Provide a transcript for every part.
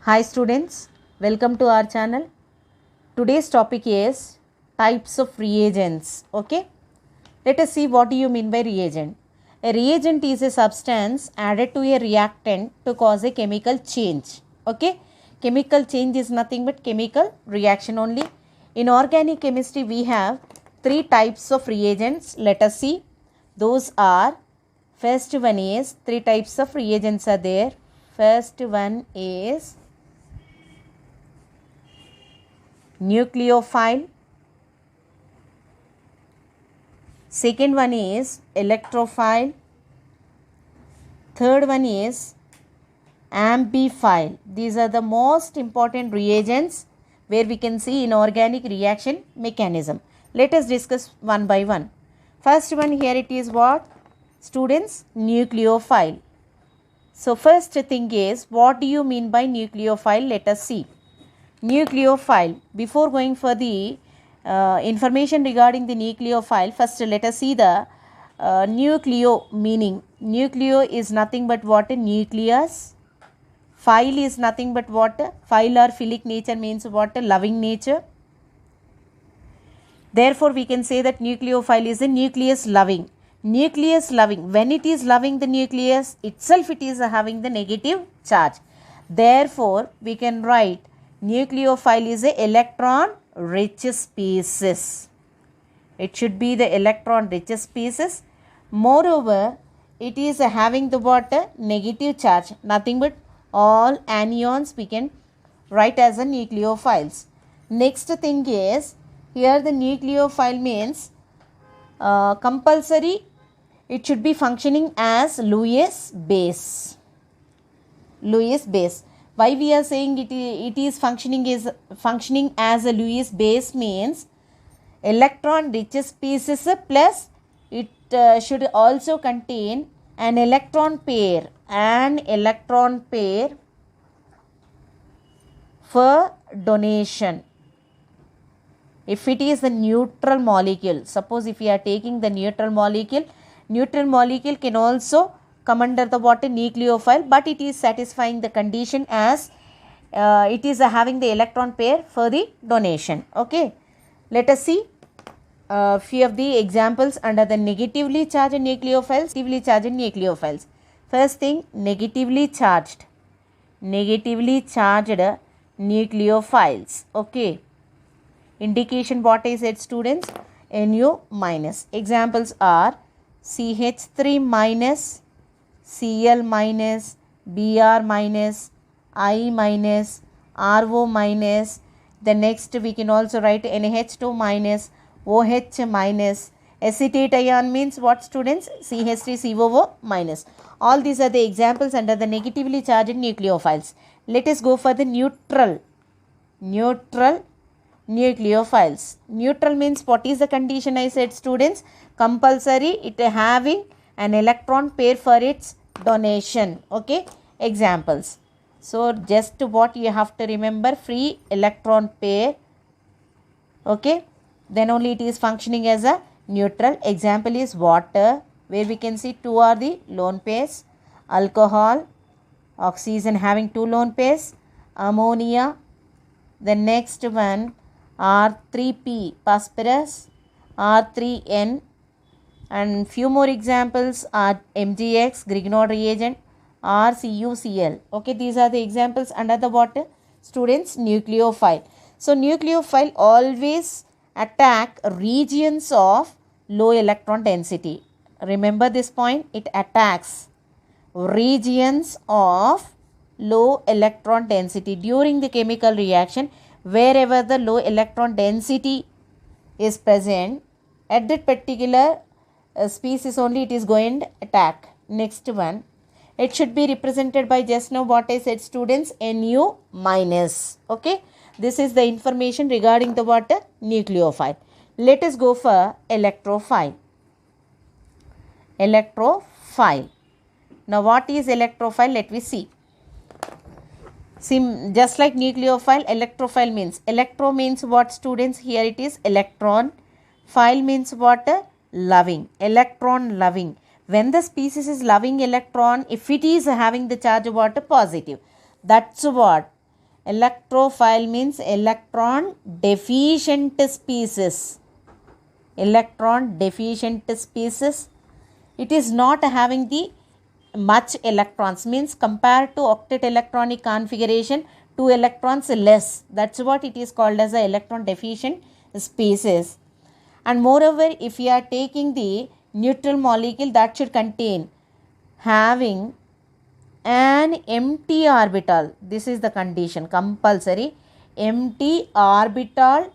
Hi students, welcome to our channel. Today's topic is types of reagents. Okay, let us see what do you mean by reagent. A reagent is a substance added to a reactant to cause a chemical change. Okay, chemical change is nothing but chemical reaction only. In organic chemistry we have three types of reagents. Let us see. Those are, first one is, three types of reagents are there. First one is nucleophile. Second one is electrophile. Third one is amphiphile. These are the most important reagents where we can see inorganic reaction mechanism. Let us discuss one by one. First one, here it is what? Students, nucleophile. So first thing is, what do you mean by nucleophile? Let us see. Nucleophile. Before going for the information regarding the nucleophile, first let us see the nucleo meaning. Nucleo is nothing but what? Nucleus. Phile is nothing but what? Phile or philic nature means what? Loving nature. Therefore, we can say that nucleophile is a nucleus loving. Nucleus loving. When it is loving the nucleus itself, it is having the negative charge. Therefore, we can write nucleophile is a electron rich species. It should be the electron rich species. Moreover, it is having the what? Negative charge. Nothing but all anions we can write as a nucleophiles. Next thing is, here the nucleophile means compulsory it should be functioning as Lewis base. Lewis base. Why we are saying it is functioning as a Lewis base means electron rich species plus it should also contain an electron pair for donation. If it is a neutral molecule, suppose if we are taking the neutral molecule can also come under the what? Nucleophile, but it is satisfying the condition as it is having the electron pair for the donation. Okay, let us see few of the examples under the negatively charged nucleophiles. First thing, negatively charged nucleophiles. Okay, indication what I said, students? Nu minus. Examples are CH3 minus, Cl minus, Br minus, I minus, RO minus. The next we can also write NH2 minus, OH minus. Acetate ion means what, students? CH3COO minus. All these are the examples under the negatively charged nucleophiles. Let us go for the neutral nucleophiles. Neutral means what is the condition I said, students? Compulsory it having an electron pair for its donation. Okay, examples. So just what you have to remember, free electron pair. Okay, then only it is functioning as a neutral. Example is water, where we can see two are the lone pairs. Alcohol, oxygen having two lone pairs. Ammonia. The next one R3P, phosphorus, R3N, and few more examples are MgX, Grignard reagent, RCuCl. Okay, these are the examples under the what, students? Nucleophile. So nucleophile always attack regions of low electron density. Remember this point, it attacks regions of low electron density during the chemical reaction. Wherever the low electron density is present, at that particular species only it is going to attack. Next one, it should be represented by just now what I said, students? Nu minus. Okay, this is the information regarding the what? Nucleophile. Let us go for electrophile. Now what is electrophile? Let me see. Just like nucleophile, electrophile means, electro means what, students? Here it is electron. Phile means what? Loving. Electron loving. When the species is loving electron, if it is having the charge what? Positive. That's what Electrophile means electron deficient species. Electron deficient species. It is not having the much electrons, means compared to octet electronic configuration, 2 electrons less. That's what it is called as a electron deficient species. And moreover, if you are taking the neutral molecule, that should contain having an empty orbital. This is the condition, compulsory empty orbital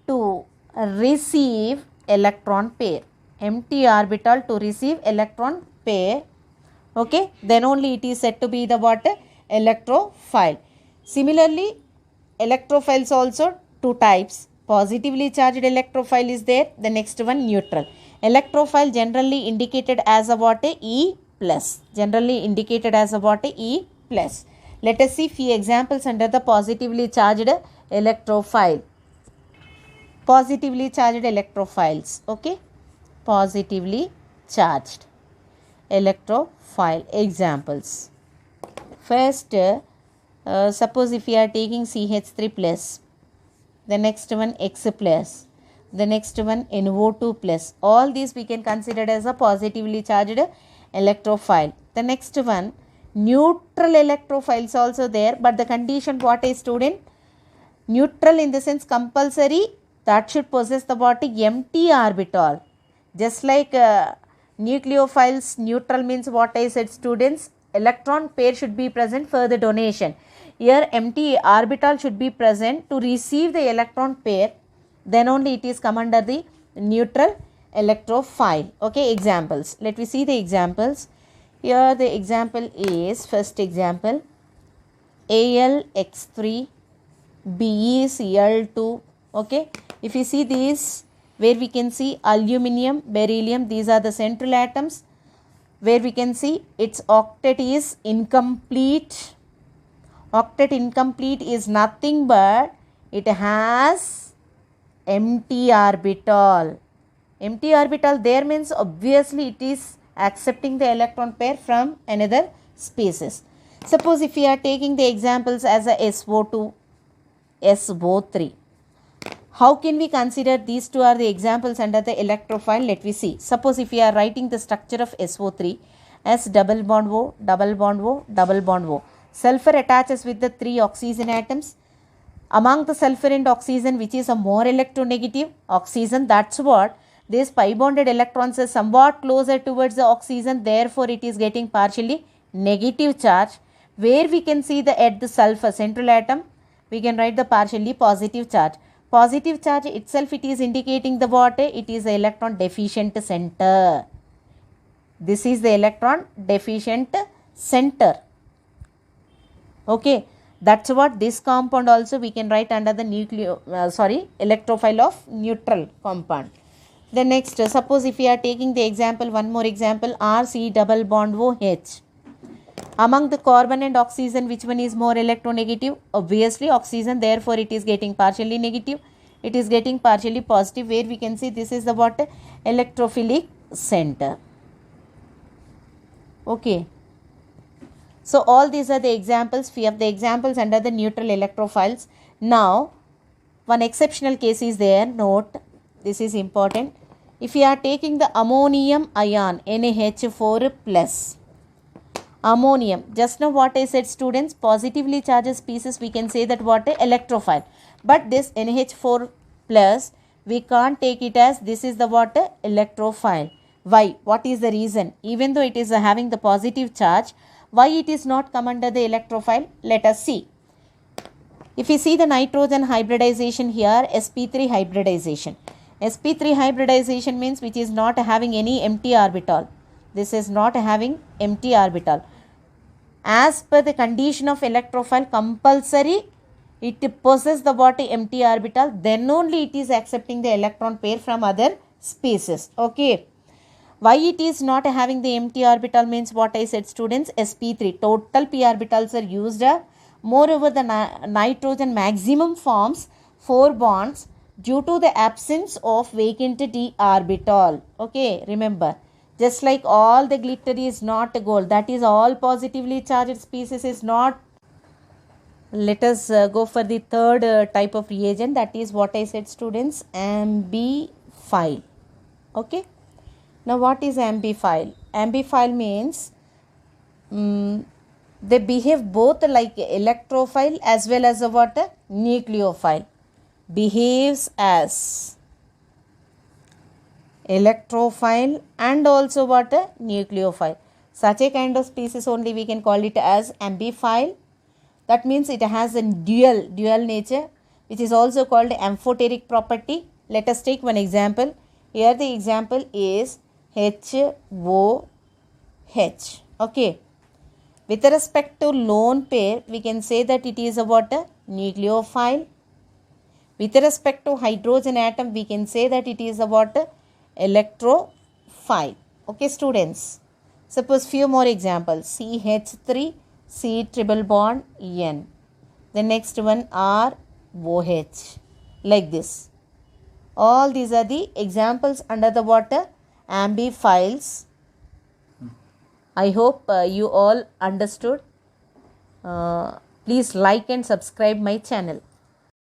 to receive electron pair. Empty orbital to receive electron pair. Okay, then only it is said to be the what? Electrophile. Similarly, electrophiles also two types. Positively charged electrophile is there. The next one neutral. Electrophile generally indicated as a what? E plus. Generally indicated as a what? E plus. Let us see few examples under the positively charged electrophile. Positively charged electrophiles. Okay, positively charged electrophile examples. First, suppose if we are taking CH3 plus, the next one X plus, the next one NO2 plus. All these we can consider as a positively charged electrophile. The next one neutral electrophiles also there, but the condition what is, student? Neutral in the sense compulsory that should possess the what? Empty orbital. Just like nucleophiles, neutral means what I said, students, electron pair should be present for the donation. Here empty orbital should be present to receive the electron pair, then only it is come under the neutral electrophile. Okay, examples. Let me see the examples. Here the example is, first example, AlX3 BeCl2. Okay, if you see these, where we can see aluminum, beryllium, these are the central atoms, where we can see its octet is incomplete. Octet incomplete is nothing but it has empty orbital. Empty orbital there means obviously it is accepting the electron pair from another species. Suppose if we are taking the examples as a SO2, SO3. How can we consider these two are the examples under the electrophile? Let me see. Suppose if we are writing the structure of SO3 as double bond O, double bond O, double bond O. Sulfur attaches with the 3 oxygen atoms. Among the sulfur and oxygen, which is a more electronegative? Oxygen. That's what this pi bonded electrons is somewhat closer towards the oxygen. Therefore, it is getting partially negative charge. Where we can see the at the sulfur central atom, we can write the partially positive charge. Positive charge itself, it is indicating the what? It is the electron deficient center. This is the electron deficient center. Okay, that's what this compound also we can write under the electrophile of neutral compound. The next, suppose if we are taking the example, one more example, RC double bond OH. Among the carbon and oxygen, which one is more electronegative? Obviously oxygen, therefore it is getting partially negative. It is getting partially positive, where we can see this is the what? Electrophilic center. Okay. So all these are the examples. We have the examples under the neutral electrophiles. Now, one exceptional case is there. Note, this is important. If we are taking the ammonium ion, NaH4 plus. Ammonium, just now what I said, students, positively charged species, we can say that what? Electrophile. But this NaH4 plus, we can't take it as this is the what? Electrophile. Why? What is the reason? Even though it is having the positive charge, why it is not come under the electrophile? Let us see. If you see the nitrogen hybridization here, sp3 hybridization. sp3 hybridization means which is not having any empty orbital. This is not having empty orbital. As per the condition of electrophile, compulsory it possesses the what? Empty orbital, then only it is accepting the electron pair from other species. Okay. Why it is not having the empty orbital means what I said, students, sp3 total p orbitals are used. Moreover, the nitrogen maximum forms 4 bonds due to the absence of vacant d orbital. Okay, remember, just like all the glitter is not gold, that is all positively charged species is not let us go for the third type of reagent, that is what I said students, amphiphile. Okay, now what is amphiphile? Amphiphile means they behave both like electrophile as well as a what? Nucleophile. Behaves as electrophile and also what? Nucleophile. Such a kind of species only we can call it as amphiphile. That means it has a dual nature, which is also called amphoteric property. Let us take one example. Here the example is HOH. Okay. With respect to lone pair, we can say that it is a what? Nucleophile. With respect to hydrogen atom, we can say that it is a what? Electrophile. Okay, students. Suppose few more examples. CH3, C triple bond N. The next one ROH. Like this. All these are the examples under the water amphiphiles. I hope you all understood. Please like and subscribe my channel.